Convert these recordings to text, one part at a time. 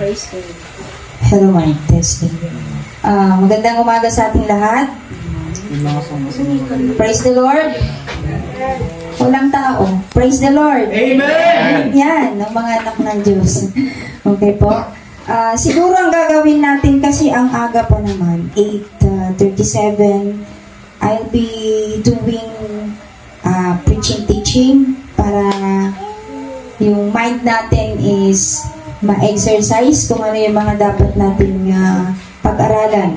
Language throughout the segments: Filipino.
Praise God. Hello, Mike. Testing. Magandang umaga sa ating lahat. Praise the Lord. Walang tao. Praise the Lord. Amen! Yan, ang mga anak ng Diyos. Okay po. Siguro ang gagawin natin kasi ang aga pa naman, 8:37, I'll be doing preaching, teaching para yung mind natin is ma-exercise kung ano yung mga dapat nating pag-aralan.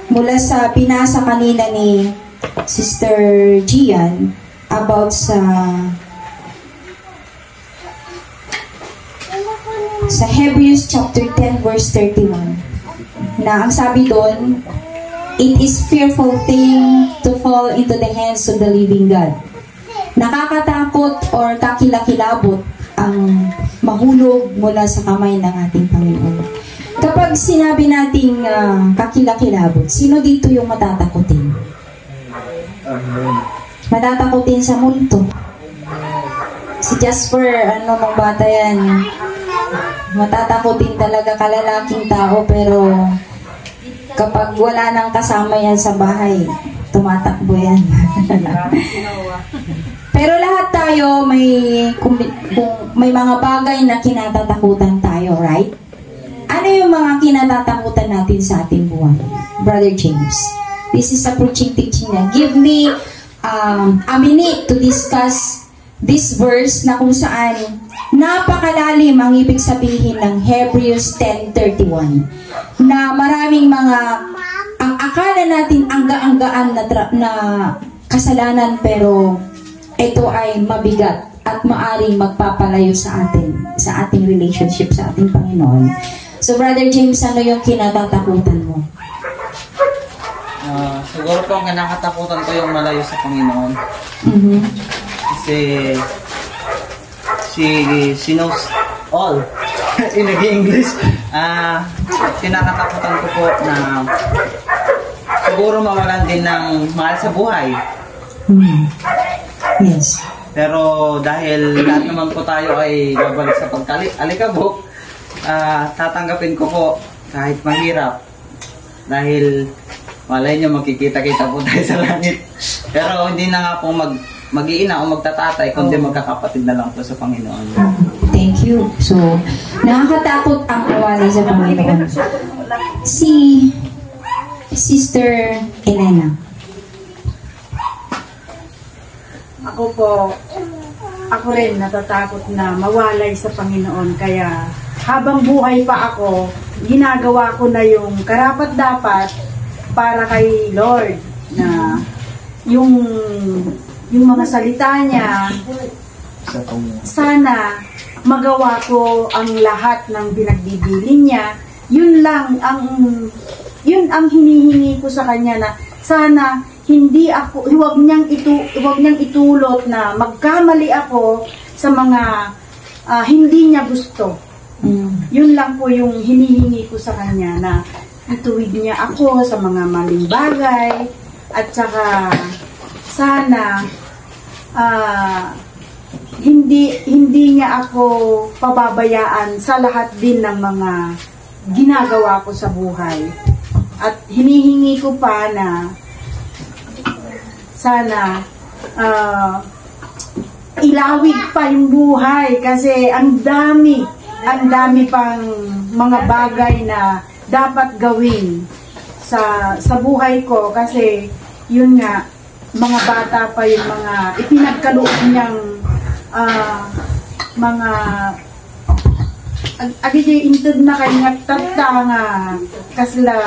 Mula sa pinasa kanina ni Sister Gian about sa Hebrews chapter 10 verse 31 na ang sabi doon, it is fearful thing to fall into the hands of the living God. Nakakatakot or kakilakilabot ang mahulog mula sa kamay ng ating Panginoon. Kapag sinabi nating kakilakilabot, sino dito yung matatakutin? Matatakutin sa multo. Si Jasper, mong bata yan, matatakutin talaga kalalaking tao, pero kapag wala nang kasama yan sa bahay, tumatakbo yan. Pero lahat tayo kung may mga bagay na kinatatakutan tayo, right? Ano yung mga kinatatakutan natin sa ating buhay? Brother James, this is a preaching teaching na. Give me a minute to discuss this verse na kung saan napakalalim ang ibig sabihin ng Hebrews 10:31 na maraming mga ang akala natin angga-anggaan na kasalanan, pero ito ay mabigat at maaring magpapalayo sa ating relationship sa ating Panginoon. So Brother James, ano yung kinatatakutan mo? Siguro po ang kinakatakutan ko yung malayo sa Panginoon. Kasi she knows all. In English, kinakatakutan ko po na siguro mawalan din ng mahal sa buhay. Yes. Pero dahil lahat naman po tayo ay babalik sa pagkalikabok, tatanggapin ko po kahit mahirap. Dahil malay nyo makikita-kita po tayo sa langit. Pero hindi na nga po mag-iina o magtatatay, kundi magkakapatid na lang po sa Panginoon. Thank you. So, nakakatakot ang kawalay sa Panginoon. Si Sister Elena. Ako rin natatakot na mawalay sa Panginoon. Kaya habang buhay pa ako, ginagawa ko na yung karapat-dapat para kay Lord, na yung mga salita niya, sana magawa ko ang lahat ng pinagbibilin niya. Yun ang hinihingi ko sa kanya, na sana huwag niyang itulot na magkamali ako sa mga hindi niya gusto. Yun lang po yung hinihingi ko sa kanya, na ituwid niya ako sa mga maling bagay, at saka sana hindi niya ako pababayaan sa lahat din ng mga ginagawa ko sa buhay. At hinihingi ko pa na sana ilawig pa yung buhay, kasi ang dami pang mga bagay na dapat gawin sa buhay ko, kasi yun nga, mga bata pa yung mga ipinagkaloob niyang mga agiti intud na kanya tata nga kasla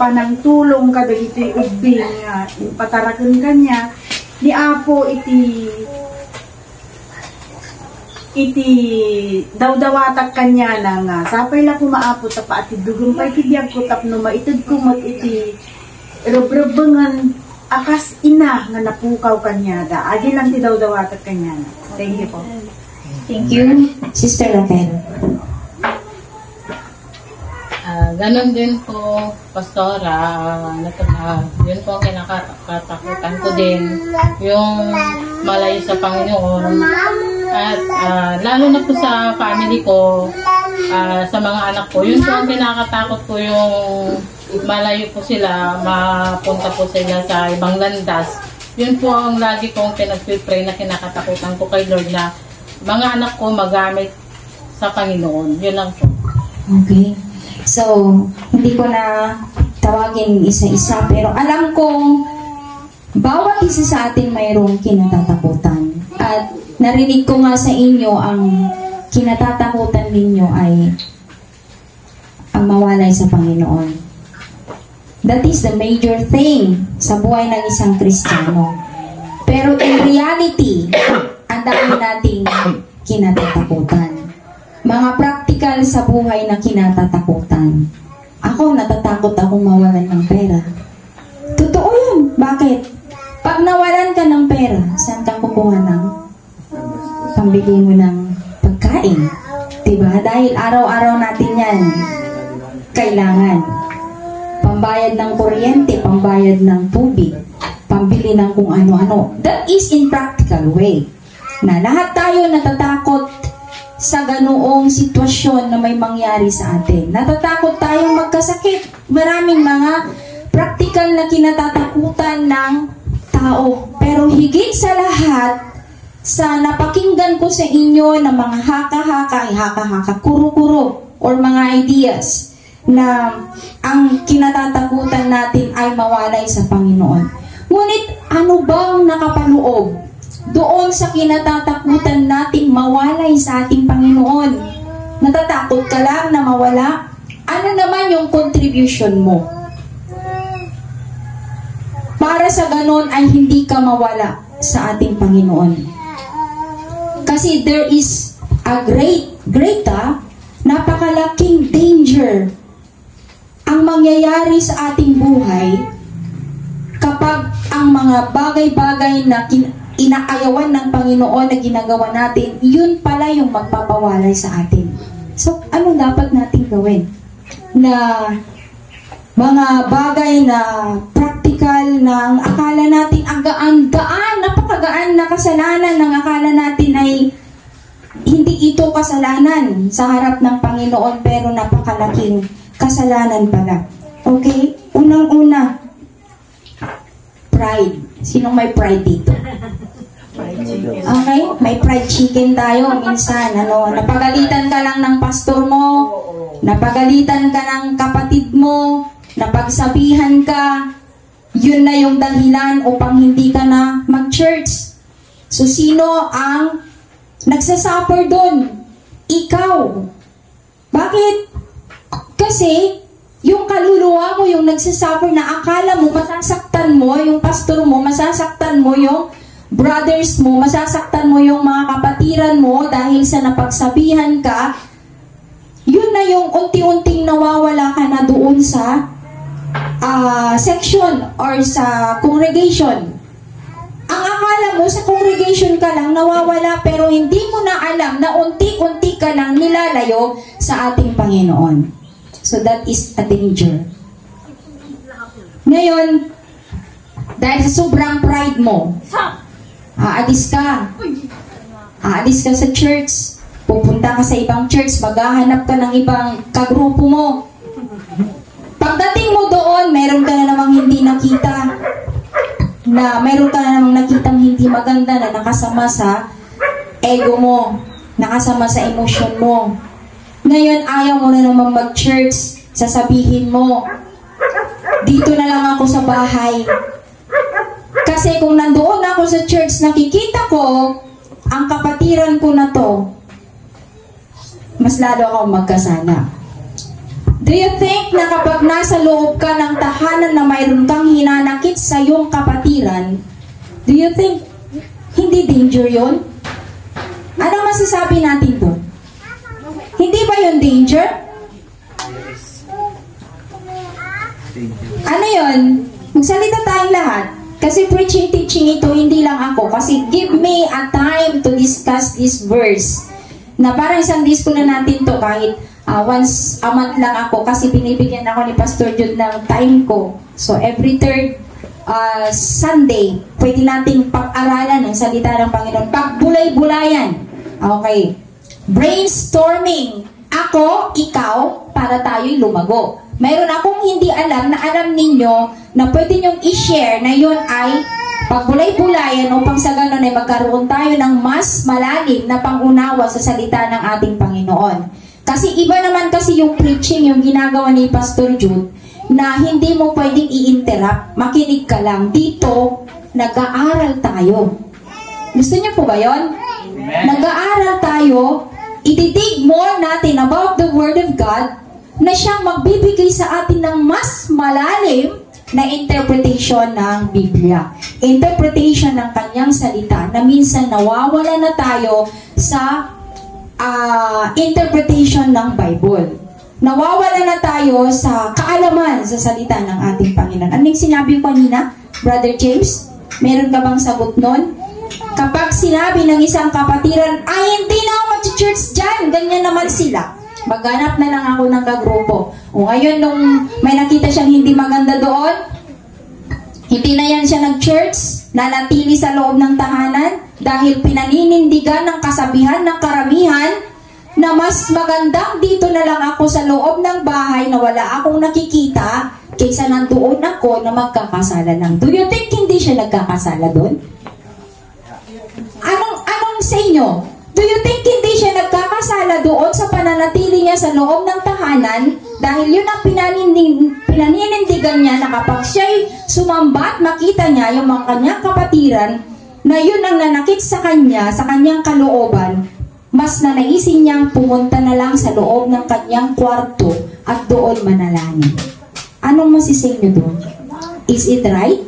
panang tulong kada iti ubing nga pataraken kanya ni Apo iti dawdawatak kanya na nga sapay la kumaapo tapa ati dugong pa iti biyag ko tapno maitud kumot iti robrobengan akas ina nga napukaw kanya da adi lang ti dawdawatak kanya na. Thank you po. Thank you, Sister Raquel. Ganon din po, Pastora, yun po ang kinakatakutan ko din, yung malayo sa Panginoon. At lalo na po sa family ko, sa mga anak ko. Yun po ang kinakatakot ko, yung malayo po sila, mapunta po sila sa ibang landas. Yun po ang lagi kong pinag-pray na kinakatakutan ko kay Lord, na mga anak ko magamit sa Panginoon. Yun lang po. Okay. So, hindi ko na tawagin isa-isa, pero alam kong bawat isa sa atin mayroong kinatatakutan. At narinig ko nga sa inyo, ang kinatatakutan ninyo ay ang mawalay sa Panginoon. That is the major thing sa buhay ng isang Kristiyano. Pero in reality, ang dami nating kinatatakutan. Mga practical sa buhay na kinatatakutan. Ako, natatakot akong mawalan ng pera. Totoo yun. Bakit? Pag nawalan ka ng pera, saan ka kukuha ng pambili mo ng pagkain? Diba? Dahil araw-araw natin yan kailangan. Pambayad ng kuryente, pambayad ng tubig, pambili ng kung ano-ano. That is in practical way. Na lahat tayo natatakot sa ganoong sitwasyon na may mangyari sa atin. Natatakot tayong magkasakit. Maraming mga practical na kinatatakutan ng tao. Pero higit sa lahat, sa napakinggan ko sa inyo na mga haka-haka, kuro-kuro, or mga ideas, na ang kinatatakutan natin ay mawalay sa Panginoon. Ngunit ano bang nakapaloob doon sa kinatatakutan nating mawalay sa ating Panginoon? Natatakot ka lang na mawala? Ano naman yung contribution mo? Para sa ganon ay hindi ka mawala sa ating Panginoon. Kasi there is a napakalaking danger ang mangyayari sa ating buhay kapag ang mga bagay-bagay na inaayawan ng Panginoon na ginagawa natin, yun pala yung magpapawalay sa atin. So, ano dapat natin gawin? Na mga bagay na practical na akala natin ang gaan-gaan, napakagaan na kasalanan ng akala natin ay hindi ito kasalanan sa harap ng Panginoon, pero napakalaking kasalanan pala. Okay? Unang-una, pride. Sinong may pride dito? Okay? May fried chicken tayo minsan. Napagalitan ka lang ng pastor mo, napagalitan ka ng kapatid mo, napagsabihan ka, yun na yung dahilan upang hindi ka na mag-church. So, sino ang nagsasuffer doon? Ikaw. Bakit? Kasi, yung kaluluwa mo, yung nagsasuffer na akala mo, masasaktan mo, yung pastor mo, masasaktan mo, yung brothers mo, masasaktan mo yung mga kapatiran mo dahil sa napagsabihan ka, yun na yung unti-unting nawawala ka na doon sa section or sa congregation. Ang akala mo sa congregation ka lang nawawala, pero hindi mo na alam na unti-unti ka lang nilalayo sa ating Panginoon. So that is a danger. Ngayon, dahil sa sobrang pride mo, aalis ka sa church, pupunta ka sa ibang church, maghahanap ka ng ibang kagrupo mo. Pagdating mo doon, meron ka na namang hindi nakita, mayroon ka na namang nakitang hindi maganda na nakasama sa ego mo, nakasama sa emosyon mo. Ngayon, ayaw mo na namang mag-church, sasabihin mo, dito na lang ako sa bahay. Kasi kung nandoon ako sa church, nakikita ko, ang kapatiran ko na to, mas lalo akong magkasala. Do you think na kapag nasa loob ka ng tahanan na mayroon kang hinanakit sa iyong kapatiran, do you think hindi danger yon? Ano masasabi natin doon? Hindi ba yun danger? Ano yun? Magsalita tayong lahat. Kasi preaching, teaching ito, hindi lang ako. Kasi give me a time to discuss this verse. Na parang isang disco na natin to kahit once a month lang ako. Kasi binibigyan ako ni Pastor Jude ng time ko. So every third Sunday, pwede nating pag-aralan ng salita ng Panginoon. Pagbulay-bulayan. Okay. Brainstorming. Ako, ikaw, para tayo'y lumago. Mayroon akong hindi alam na alam ninyo na pwede nyong i-share na yun ay pagbulay-bulayan upang sa ganon ay magkaroon tayo ng mas malalim na pangunawa sa salita ng ating Panginoon. Kasi iba naman kasi yung preaching, yung ginagawa ni Pastor Jude, na hindi mo pwedeng i-interrupt. Makinig ka lang. Dito, nag-aaral tayo. Gusto niyo po ba yun? Nag-aaral tayo, i-dig more natin about the Word of God, na siyang magbibigay sa atin ng mas malalim na interpretation ng Biblia. Interpretation ng kanyang salita na minsan nawawala na tayo sa interpretation ng Bible. Nawawala na tayo sa kaalaman sa salita ng ating Panginoon. Anong sinabi ko kanina, Brother James? Meron ka bang sagot nun? Kapag sinabi ng isang kapatiran, ay hindi na ako mag-church dyan, ganyan naman sila. Maghanap na lang ako ng kagrupo. O ngayon, nung may nakita siyang hindi maganda doon, hindi na yan siya nag-church, nanatili sa loob ng tahanan, dahil pinaninindigan ng kasabihan ng karamihan, na mas magandang dito na lang ako sa loob ng bahay na wala akong nakikita, kaysa nandoon ako na magkakasala lang. Do you think hindi siya nagkakasala doon? Anong sa inyo? Do you think hindi siya nagkakasala doon sa pananatili niya sa loob ng tahanan dahil yun ang pinaninindigan niya na kapag siya'y sumamba at makita niya yung mga kanyang kapatiran na yun ang nanakit sa kanya, sa kanyang kalooban, mas nanaisin niyang pumunta na lang sa loob ng kanyang kwarto at doon manalangin. Anong masising niyo doon? Is it right?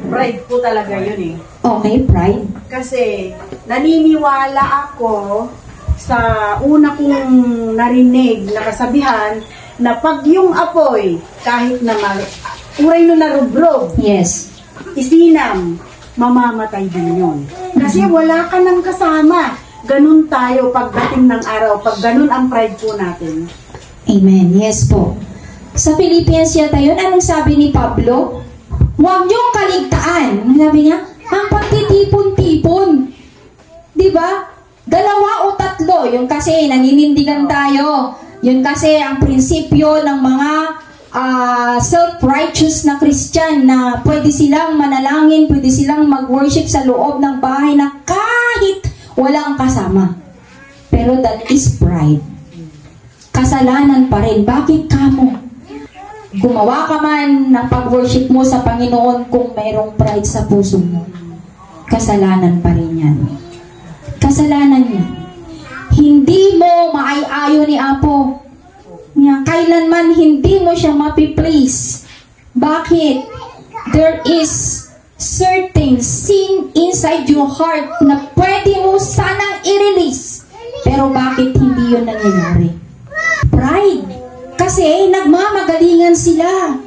Pride po talaga yun eh. Okay, pride. Kasi naniniwala ako sa una kong narinig na kasabihan na pag yung apoy, kahit na uray no narubrog, Yes. isinam, mamamatay din yun. Kasi wala ka nang kasama. Ganun tayo pagdating ng araw, pag ganun ang pride po natin. Amen. Yes po. Sa Philippians yata yun, anong sabi ni Pablo? Huwag niyong kaligtaan. Sabi niya, ang pagtitipon-tipon. Diba? 2 o 3. Yung kasi naninindigan tayo. Yun kasi ang prinsipyo ng mga self-righteous na Christian na pwede silang manalangin, pwede silang mag-worship sa loob ng bahay na kahit walang kasama. Pero that is pride. Kasalanan pa rin. Bakit kamo? Gumawa ka man ng pag-worship mo sa Panginoon kung mayroong pride sa puso mo. Kasalanan pa rin yan. Kasalanan yan. Hindi mo maay-ayo ni Apo. Kailanman hindi mo siya mapiplease. Bakit? There is certain sin inside your heart na pwede mo sanang i-release. Pero bakit hindi yun nangyayari? Pride. Kasi nagmamagalingan sila.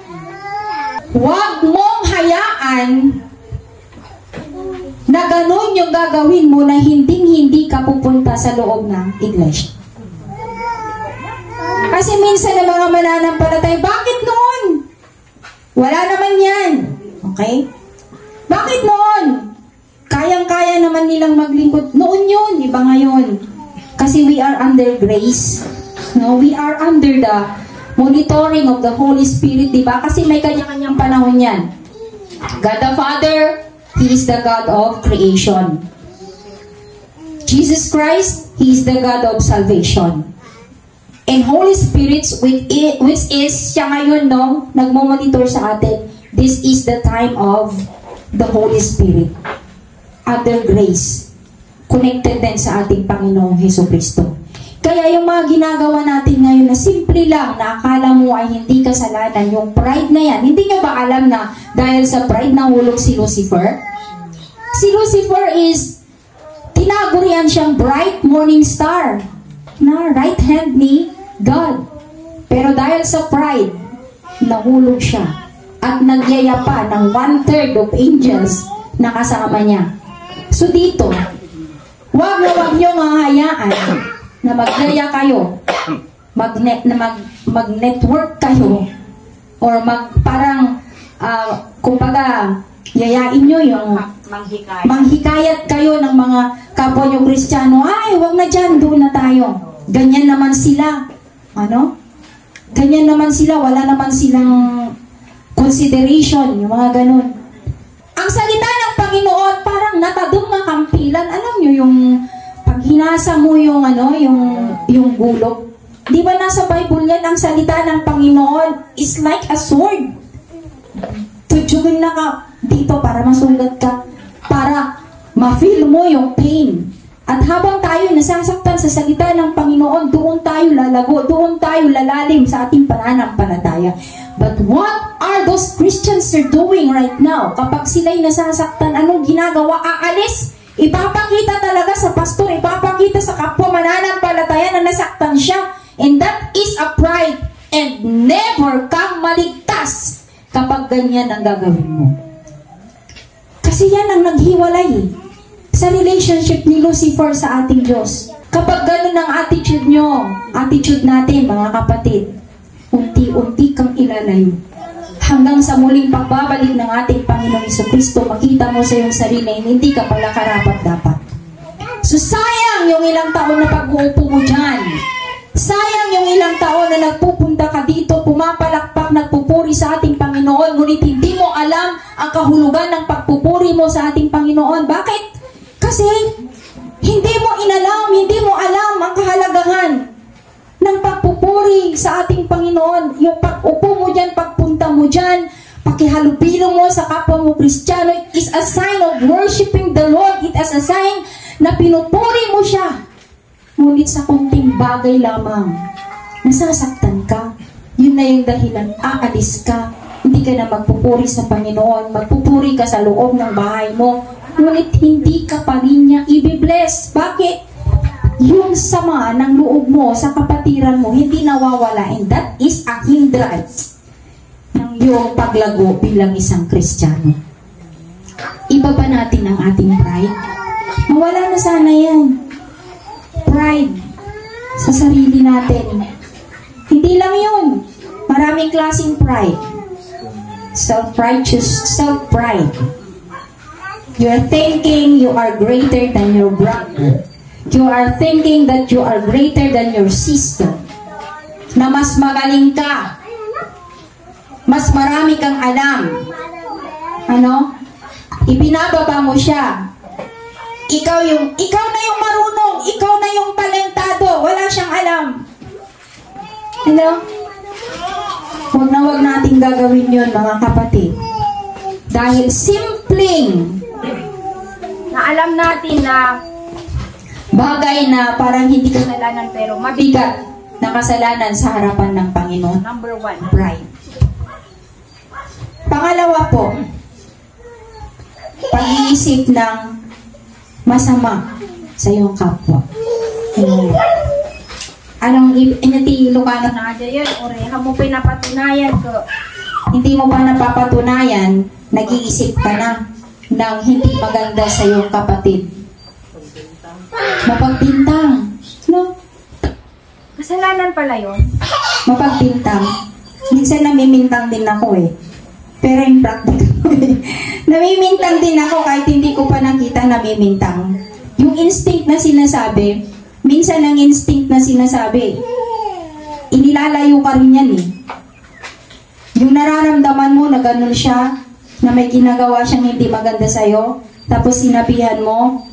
Huwag mong hayaan na ganun yung gagawin mo na hindi ka pupunta sa loob ng iglesia. Kasi minsan ang mga mananampalatay, bakit noon? Wala naman yan. Okay? Bakit noon? Kayang-kaya naman nilang maglingkod. Noon yun, iba ngayon. Kasi we are under grace. No, we are under the monitoring of the Holy Spirit, diba? Kasi may kanya-kanyang panahon yan. God the Father, He is the God of creation. Jesus Christ, He is the God of salvation. And Holy Spirit, which is siya ngayon, no, nagmomonitor sa atin. This is the time of the Holy Spirit. Under grace. Connected din sa ating Panginoong Jesucristo. Kaya yung mga ginagawa natin ngayon na simple lang, na akala mo ay hindi kasalanan, yung pride na yan, hindi nyo ba alam na dahil sa pride nahulog si Lucifer? Si Lucifer is, tinagurian siyang bright morning star, na right hand ni God. Pero dahil sa pride, nahulog siya. At nagyaya pa ng 1/3 of angels na kasama niya. So dito, wag nyo mahayaan na magyaya kayo, mag-network kayo, or parang, kumbaga, yayain nyo yung manghikayat kayo ng mga kapwa nyo Kristiyano, ay, wag na dyan, doon na tayo. Ganyan naman sila. Ano? Ganyan naman sila. Wala naman silang consideration. Yung mga ganun. Ang salita ng Panginoon, parang nakadong na kampilan. Alam nyo, yung pag hinasa mo yung, yung gulok. Di ba nasa Bible yan, ang salita ng Panginoon is like a sword. Tudyugin na ka dito para masugat ka. Para ma-feel mo yung pain. At habang tayo nasasaktan sa salita ng Panginoon, doon tayo lalago, doon tayo lalalim sa ating pananampalataya. But what are those Christians are doing right now? Kapag sila'y nasasaktan, anong ginagawa? Aalis. Ipapakita talaga sa pastor, ipapakita sa kapwa mananampalataya na nasaktan siya. And that is a pride. And never kang maligtas kapag ganyan ang gagawin mo. Kasi yan ang naghiwalay sa relationship ni Lucifer sa ating Diyos. Kapag ganun ang attitude nyo, attitude natin mga kapatid, unti-unti kang ilalayo. Hanggang sa muling pagbabalik ng ating Panginoong Jesucristo, makita mo sa iyong sarili, hindi ka pala karapat-dapat. So sayang yung ilang taon na pag-uupo mo dyan. Sayang yung ilang taon na nagpupunta ka dito, pumapalakpak, nagpupuri sa ating Panginoon, ngunit hindi mo alam ang kahulugan ng pagpupuri mo sa ating Panginoon. Bakit? Kasi hindi mo alam ang kahalagahan ng pagpupuri sa ating Panginoon. Yung pag-upo mo dyan, pagpunta mo dyan, pakihalubilo mo sa kapwa mo Kristiyano, it is a sign of worshiping the Lord. It is a sign na pinupuri mo siya. Ngunit sa kunting bagay lamang, nasasaktan ka. Yun na yung dahilan, aalis ka. Hindi ka na magpupuri sa Panginoon. Magpupuri ka sa loob ng bahay mo. Ngunit hindi ka pa rin niya i-bless. Bakit? Yung sama ng loob mo sa kapatiran mo, hindi nawawala. And that is a hindrance ng iyong paglago bilang isang Kristiyano. Ibaba natin ang ating pride. Mawala na sana yan. Pride sa sarili natin. Hindi lang yun. Maraming klaseng pride. Self-righteous, self-pride. You are thinking you are greater than your brother. You are thinking that you are greater than your sister. Na mas magaling ka. Mas marami kang alam. Ano? Ibinababa mo siya. Ikaw na yung marunong, ikaw na yung talentado, wala siyang alam. Hello? Huwag nating gagawin yun, mga kapatid. Dahil simpleng na alam natin na bagay na parang hindi kasalanan pero mabigat na kasalanan sa harapan ng Panginoon. Number 1. Pride. Pangalawa po, pag-iisip ng masama sa iyong kapwa. Anong inati Lucano na aja yan? Oreha mo pinapatunayan ko. Hindi mo pa napapatunayan, nag-iisip ka na ng hindi maganda sa iyong kapatid. Mapagbintang. No? Kasalanan pala yun. Mapagbintang. Minsan namimintang din ako eh. Pero in practical. Namimintang din ako kahit hindi ko pa nakita namimintang. Yung instinct na sinasabi, minsan ang instinct na sinasabi, inilalayo ka rin yan eh. Yung nararamdaman mo na ganun siya, na may ginagawa siyang hindi maganda sa'yo, tapos sinabihan mo,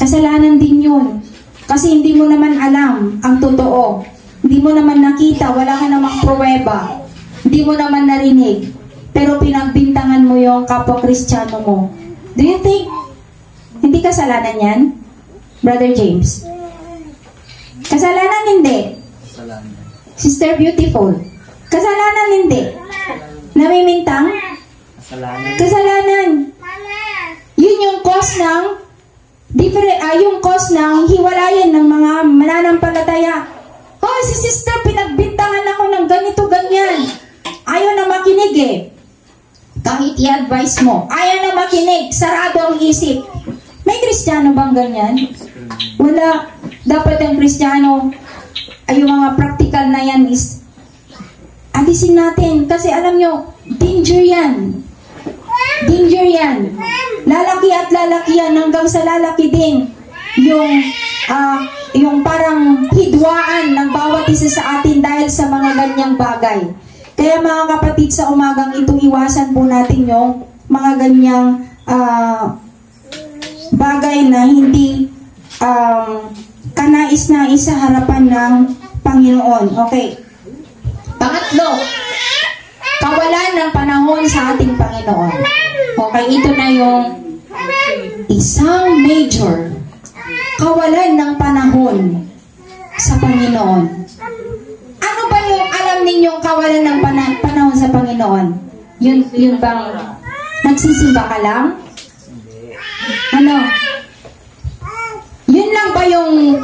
kasalanan din yun. Kasi hindi mo naman alam ang totoo. Hindi mo naman nakita, wala ka namang pruweba. Hindi mo naman narinig. Pero pinagbintangan mo yung kapwa Kristiyano mo. Do you think hindi kasalanan yan? Brother James? Kasalanan hindi. Sister Beautiful? Kasalanan hindi. Namimintang? Kasalanan. Yun yung cause ng yung cause ng hiwalayan ng mga mananampalataya. Oh, si sister, pinagbintangan ako ng ganito, ganyan. Ayaw na makinig eh. Kahit i-advise mo, ayaw na makinig, sarado ang isip. May Kristiyano bang ganyan? Wala. Dapat ang Kristiyano, ay yung mga practical na yan is, alisin natin. Kasi alam nyo, danger yan. Danger yan. Lalaki at lalaki yan, hanggang sa lalaki din. Yung yung parang hidwaan ng bawat isa sa atin dahil sa mga ganyang bagay. Kaya mga kapatid, sa umagang ito, iwasan po natin yung mga ganyang bagay na hindi kanais-nais sa harapan ng Panginoon. Okay. Pangatlo, kawalan ng panahon sa ating Panginoon. Okay, ito na yung isang major kawalan ng panahon sa Panginoon. Ano ba yung alam ninyong kawalan ng panahon sa Panginoon? Yun bang nagsisimba ka lang? Ano? Yun lang ba yung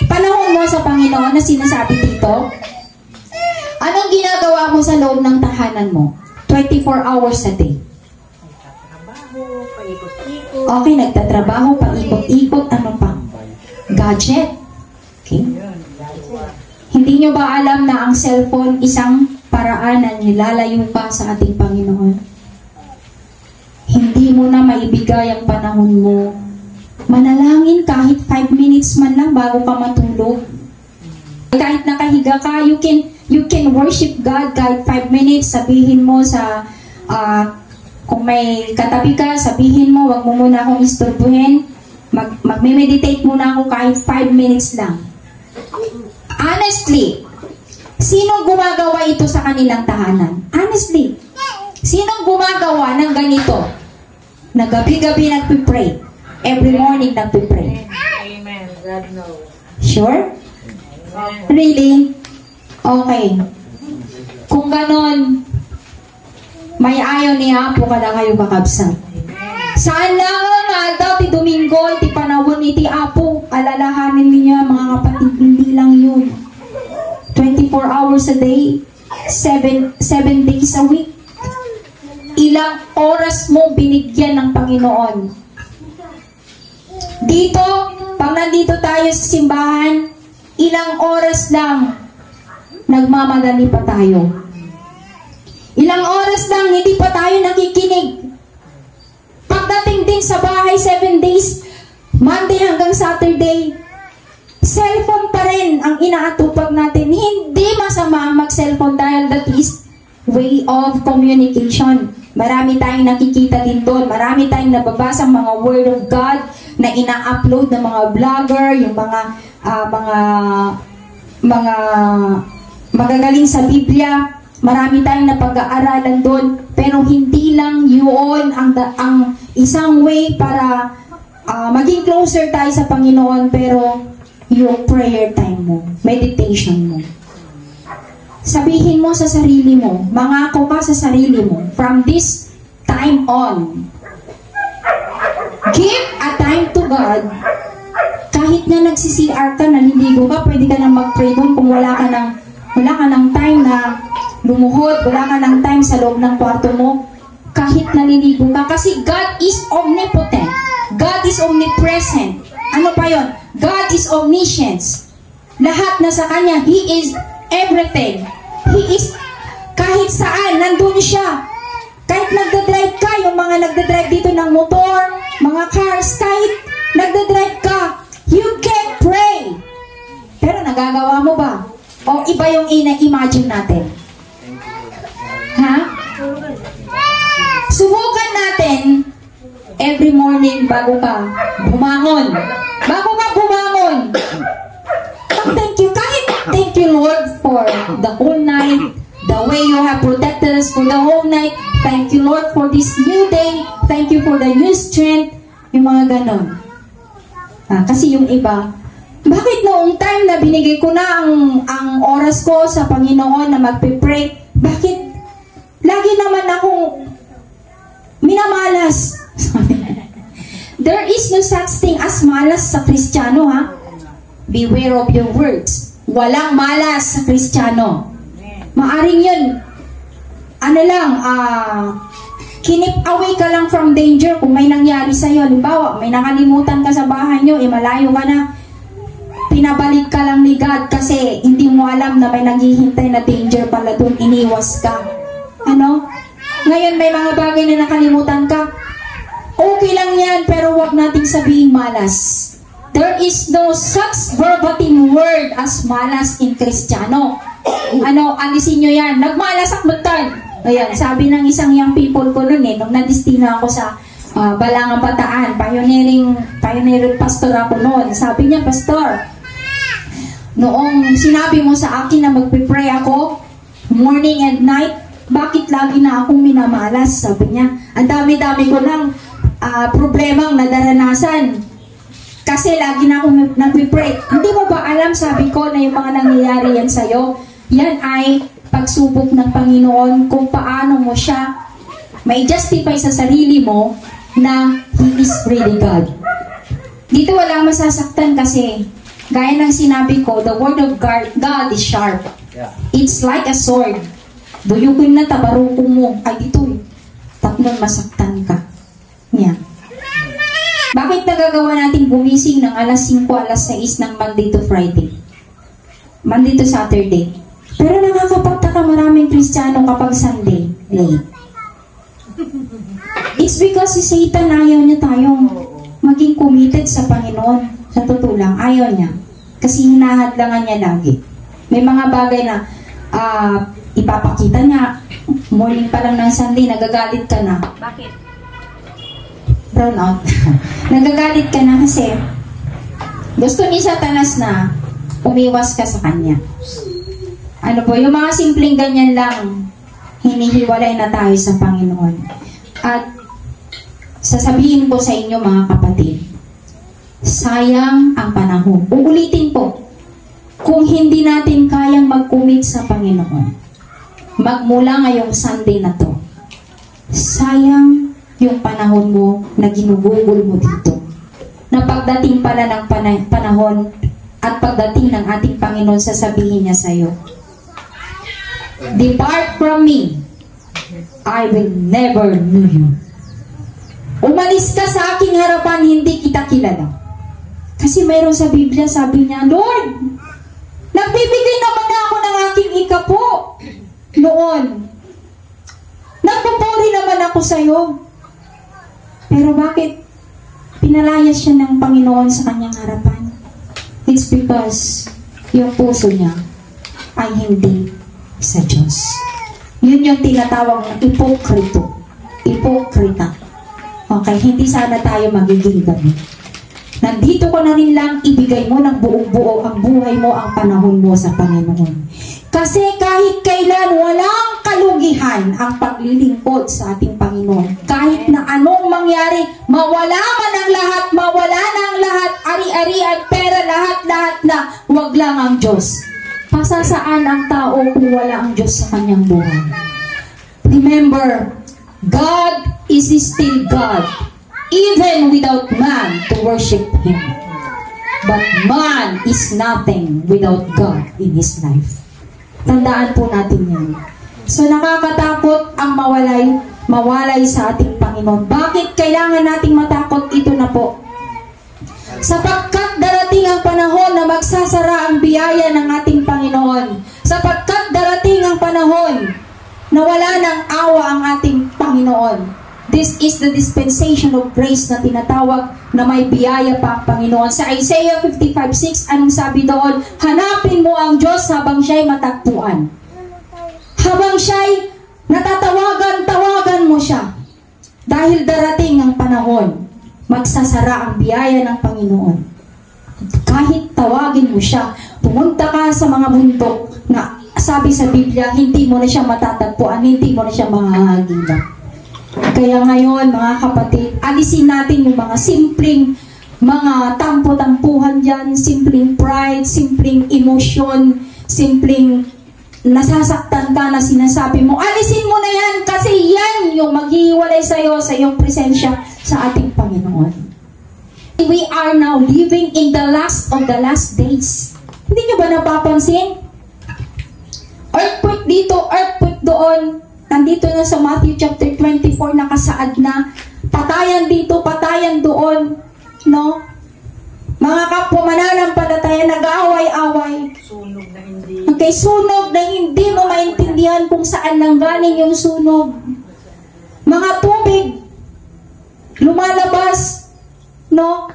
panahon mo sa Panginoon na sinasabi dito? Anong ginagawa mo sa loob ng tahanan mo? 24 hours a day. Okay, nagtatrabaho, paikot-ikot, ano pa? Gadget. Okay. Hindi nyo ba alam na ang cellphone isang paraan na nilalayo ka sa ating Panginoon? Hindi mo na maibigay ang panahon mo. Manalangin kahit 5 minutes man lang bago ka matulog. Kahit nakahiga ka, you can worship God kahit 5 minutes. Sabihin mo sa kung may katabi ka, sabihin mo, wag mo muna akong istorbuhin. Magme-meditate muna ako kahit 5 minutes lang. Honestly, sino gumagawa ito sa kanilang tahanan? Honestly, sino gumagawa ng ganito? Na gabi-gabi nagpipray. Every morning nagpipray. Amen. God knows. Sure? Really? Okay. Kung ganon, may ayaw ni Apo kada kayo kakabsat. Saan lang nga daw ti Domingo, ti panahon iti Apo, alalahanin niya mga kapatid, hindi lang yun. 24 hours a day, 7 days a week. Ilang oras mo binigyan ng Panginoon. Dito, pag nandito tayo sa simbahan, ilang oras lang nagmamadali pa tayo. Ilang oras lang, hindi pa tayo nakikinig. Pagdating din sa bahay, 7 days, Monday hanggang Saturday, cellphone pa rin ang inaatupag natin. Hindi masama mag-cellphone dahil that is way of communication. Marami tayong nakikita din doon. Marami tayong nababasa mga word of God na ina-upload ng mga vlogger, yung mga magagaling sa Biblia. Marami tayong napag-aaralan doon, pero hindi lang yun ang isang way para maging closer tayo sa Panginoon, pero yung prayer time mo, meditation mo. Sabihin mo sa sarili mo, mangako ka sa sarili mo, from this time on, give a time to God. Kahit na nagsi-CR ka, naliligo ka, pwede ka na mag-pray doon kung wala ka ng time na lumuhod, wala ka ng time sa loob ng kwarto mo, kahit naliligo ka. Kasi God is omnipotent. God is omnipresent. Ano pa yon? God is omniscience. Lahat na sa Kanya. He is everything. He is, kahit saan, nandun siya. Kahit nagdadrive ka, yung mga nagdadrive dito ng motor, mga cars, kahit nagdadrive ka, you can pray. Pero nagagawa mo ba? O iba yung ina-imagine natin? Ha? Subukan natin every morning bago ka bumangon. Bago ka bumangon. Thank you. Kahit thank you, Lord, for the whole night, the way you have protected us for the whole night. Thank you, Lord, for this new day. Thank you for the new strength. Yung mga ganon. Kasi yung iba, bakit noong time na binigay ko na ang oras ko sa Panginoon na magpe-pray, bakit lagi naman akong minamalas? There is no such thing as malas sa Kristiyano, ha? Beware of your words. Walang malas sa Kristiyano. Maaring yun, kinip away ka lang from danger kung may nangyari sa'yo. Halimbawa, may nakalimutan ka sa bahay nyo, malayo ka na, pinabalik ka lang ni God kasi hindi mo alam na may naghihintay na danger pala doon, iniwas ka. Ano? Ngayon may mga bagay na nakalimutan ka. Okay lang yan, pero wag nating sabihin malas. There is no such verbatim word as malas in Kristiyano. Alisin nyo yan. Nagmalas akbutan. Ayan, sabi ng isang young people ko nun nung nadistina ako sa Balangang Bataan, pioneering pastor ako noon. Sabi niya, Pastor, noong sinabi mo sa akin na magpipray ako, morning and night, bakit lagi na akong minamalas? Sabi niya, ang dami-dami ko ng problemang nadaranasan. Kasi lagi na akong nagpipray. Hindi mo ba alam, sabi ko, na yung mga nangyayari yan sa'yo, yan ay pagsubok ng Panginoon kung paano mo siya may justify sa sarili mo na He is really God. Dito walang masasaktan kasi gaya ng sinabi ko, the word of God is sharp. Yeah. It's like a sword. Duyugin na tabarukong mo. Ay, dito tatlong masaktan ka. Yan. Bakit nagagawa natin gumising ng alas 5, alas 6 ng Monday to Friday? Monday to Saturday. Pero nakakapagtaka maraming Kristiyano kapag Sunday, late. It's because si Satan ayaw niya tayong maging committed sa Panginoon. Sa totoo lang, ayaw niya. Kasi hinahadlangan niya lagi. May mga bagay na ipapakita niya. Morning pa lang ng Sunday, nagagalit ka na. Bakit? Brown out. Nagagalit ka na kasi gusto ni Satanas na umiwas ka sa kanya. Ano po, yung mga simpleng ganyan lang, hinihiwalay na tayo sa Panginoon. At sasabihin ko sa inyo mga kapatid, sayang ang panahon. Uulitin po, kung hindi natin kayang mag-commit sa Panginoon, magmula ngayong Sunday na to, sayang yung panahon mo na ginugugol mo dito. Na pagdating pala ng panahon at pagdating ng ating Panginoon, sasabihin niya sa iyo, "Depart from me, I will never know you." Umalis ka sa aking harapan, hindi kita kilala. Kasi mayroon sa Biblia, sabi niya, Lord, nagbibigay naman ako ng aking ikapo noon. Nagpupuri naman ako sa iyo. Pero bakit pinalaya siya ng Panginoon sa kanyang harapan? It's because yung puso niya ay hindi sa Diyos. Yun yung tinatawag ng ipokrita. Okay, hindi sana tayo magiging ganun. Nandito ko na rin lang, ibigay mo ng buong-buo ang buhay mo, ang panahon mo sa Panginoon. Kasi kahit kailan, walang kalugihan ang paglilingkod sa ating Panginoon. Kahit na anong mangyari, mawala man ang lahat, mawala na ang lahat, ari-arian, pera, lahat-lahat na, wag lang ang Diyos. Pasasaan ang tao kung wala ang Diyos sa kanyang buhay? Remember, God is still God, even without man to worship Him. But man is nothing without God in his life. Tandaan po natin yan. So nakakatakot ang mawalay sa ating Panginoon. Bakit kailangan nating matakot? Ito na po. Sapagkat darating ang panahon na magsasara ang biyaya ng ating Panginoon. Sapagkat darating ang panahon na wala ng awa ang ating Panginoon. This is the dispensation of grace na tinatawag na may biyaya pa ang Panginoon. Sa Isaiah 55:6, anong sabi doon? Hanapin mo ang Diyos habang siya'y matagpuan. Habang siya'y natatawagan mo siya. Dahil darating ang panahon, magsasara ang biyaya ng Panginoon. Kahit tawagin mo siya, pumunta ka sa mga bundok na sabi sa Biblia, hindi mo na siya matatagpuan, hindi mo na siya mahahagilap. Kaya ngayon, mga kapatid, alisin natin yung mga simpleng mga tampo-tampuhan dyan, simpleng pride, simpleng emotion, simpleng nasasaktan ka na sinasabi mo. Alisin mo na yan kasi yan yung maghihiwalay sa'yo sa iyong presensya sa ating Panginoon. We are now living in the last of the last days. Hindi nyo ba napapansin? Earthquake dito, earthquake doon. Nandito na sa Matthew chapter 24, nakasaad na. Patayan dito, patayan doon. No? Mga kapwa mananampalataya, nag-aaway-away. Sunog na hindi. Okay, sunog na hindi mo maintindihan kung saan nanggaling yung sunog. Mga tubig, lumalabas. No?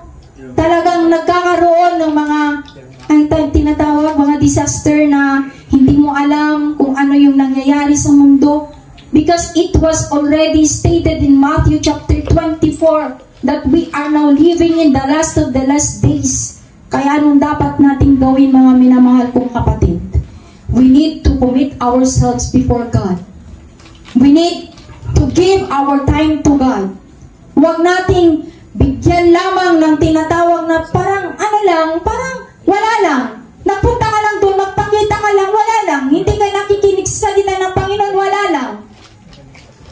talagang nagkakaroon ng mga tinatawag mga disaster na hindi mo alam kung ano yung nangyayari sa mundo, because it was already stated in Matthew chapter 24 that we are now living in the last of the last days. Kaya anong dapat nating gawin, mga minamahal kong kapatid? We need to commit ourselves before God. We need to give our time to God. Huwag nating bigyan lamang ng tinatawag na parang ano lang, parang wala lang. Nagpunta ka lang doon, magpakita ka lang, wala lang. Hindi ka nakikinig sa salita ng Panginoon, wala lang.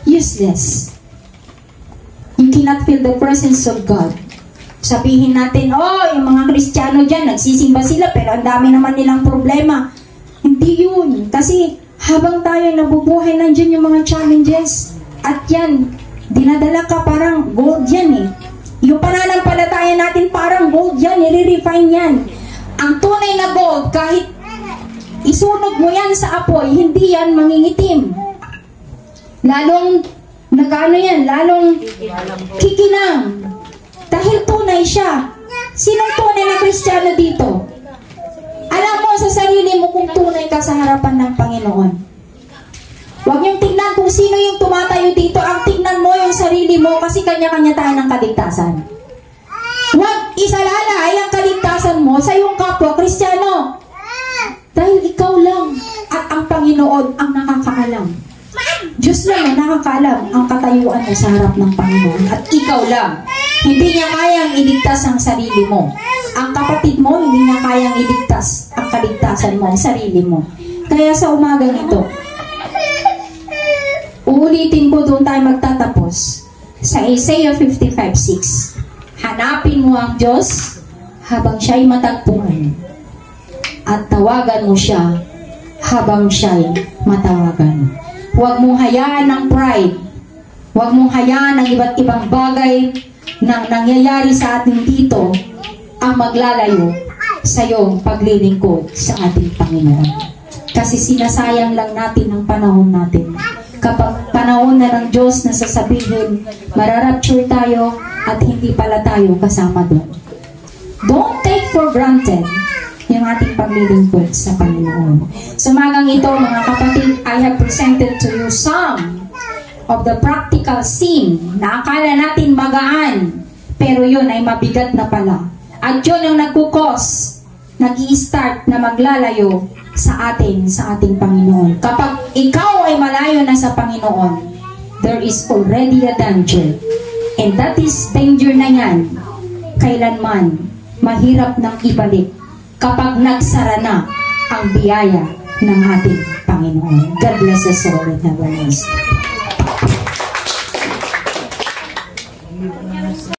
Useless. You cannot feel the presence of God. Sabihin natin, oh, yung mga Kristiyano dyan, nagsisimba sila, pero ang dami naman nilang problema. Hindi yun. Kasi habang tayo nabubuhay, nandyan yung mga challenges. At yan, dinadala ka parang gold yan eh. Yung pananampalataya natin parang gold yan, nire-refine yan. Ang tunay na gold, kahit isunog mo yan sa apoy, hindi yan mangingitim. Lalong, nagano yan, lalong kikinang. Dahil tunay siya. Sinong tunay na Kristiyano dito? Alam mo sa sarili mo kung tunay ka sa harapan ng Panginoon. Huwag niyong tingnan kung sino yung tumatayo dito. Ang tingnan mo yung sarili mo kasi kanya-kanya tayo ng kaligtasan. Huwag isalalay ang kaligtasan mo sa iyong kapwa Kristiyano. Dahil ikaw lang at ang Panginoon ang nakakaalam. Diyos lang ang nakakaalam ang katayuan mo sa harap ng Panginoon. At ikaw lang. Hindi niya kayang iligtas ang sarili mo. Ang kapatid mo, hindi niya kayang iligtas ang kaligtasan mo, ang sarili mo. Kaya sa umagang ito, uulitin ko, doon tayo magtatapos. Sa Isaiah 55:6. Hanapin mo ang Diyos habang siya'y matagpuan. At tawagan mo siya habang siya'y matawagan. Huwag mong hayaan ng pride. Huwag mong hayaan ng iba't ibang bagay na nangyayari sa atin dito ang maglalayo sa iyong paglilingkod sa ating Panginoon. Kasi sinasayang lang natin ang panahon natin. Kapag panahon na ng Diyos na sasabihin, mararapture tayo at hindi pala tayo kasama doon. Don't take for granted yung ating paglilingkod sa Panginoon. Sa umagang ito, mga kapatid, I have presented to you some of the practical sin na akala natin magaan, pero yun ay mabigat na pala. At yun ang nagkukos, nag-i-start na maglalayo sa ating Panginoon. Kapag ikaw ay malayo na sa Panginoon, there is already a danger. And that is danger na yan, kailanman mahirap nang ibalik kapag nagsara na ang biyaya ng ating Panginoon. God bless us all and have a nice day.